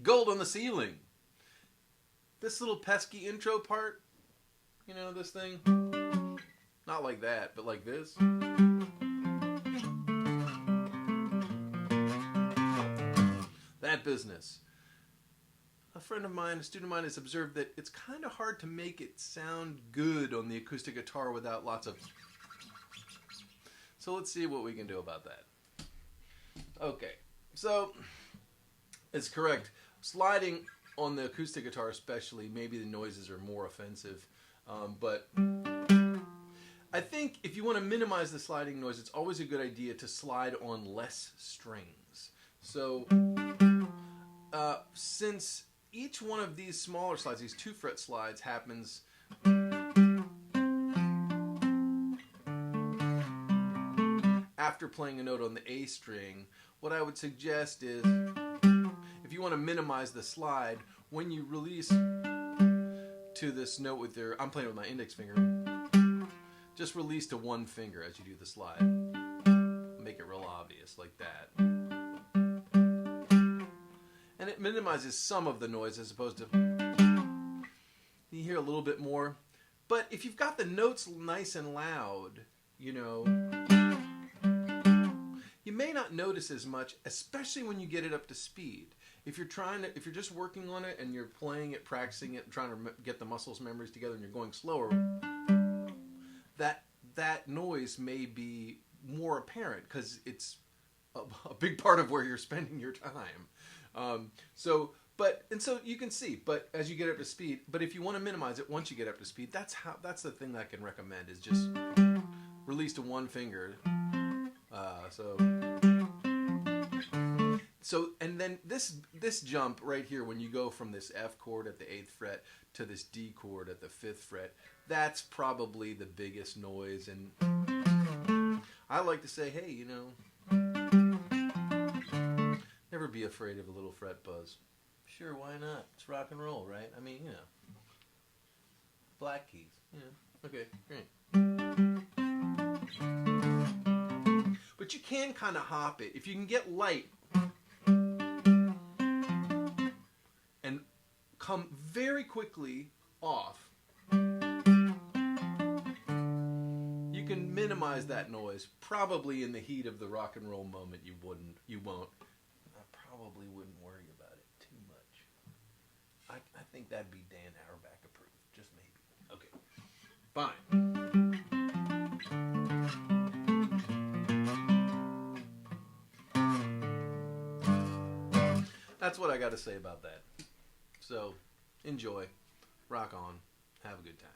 Gold on the Ceiling. This little pesky intro part, you know, this thing, not like that, but like this. That business. A friend of mine, a student of mine, has observed that it's kind of hard to make it sound good on the acoustic guitar without lots of... So let's see what we can do about that. Okay, so it's correct. Sliding on the acoustic guitar especially, maybe the noises are more offensive. But I think if you want to minimize the sliding noise, it's always a good idea to slide on less strings. So since each one of these smaller slides, these 2-fret slides, happens after playing a note on the A string, what I would suggest is, if you want to minimize the slide, when you release to this note with your, I'm playing with my index finger, just release to one finger as you do the slide. Make it real obvious, like that. And it minimizes some of the noise as opposed to, you hear a little bit more. But if you've got the notes nice and loud, you know, you may not notice as much, especially when you get it up to speed. If you're just working on it and you're playing it, practicing it, trying to get the muscles memories together, and you're going slower, that noise may be more apparent because it's a big part of where you're spending your time. So you can see, but as you get up to speed, but if you want to minimize it once you get up to speed, that's the thing that I can recommend, is just release to one finger. And then this jump right here, when you go from this F chord at the 8th fret to this D chord at the 5th fret, that's probably the biggest noise. And I like to say, hey, you know, never be afraid of a little fret buzz. Sure, why not? It's rock and roll, right? I mean, you know, black keys. Yeah. Okay, great. But you can kind of hop it. If you can get light and come very quickly off, you can minimize that noise. Probably in the heat of the rock and roll moment, you won't. I probably wouldn't worry about it too much. I think that'd be Dan Auerbach approved. Just maybe. Okay. Fine. That's what I got to say about that. So, enjoy, rock on, have a good time.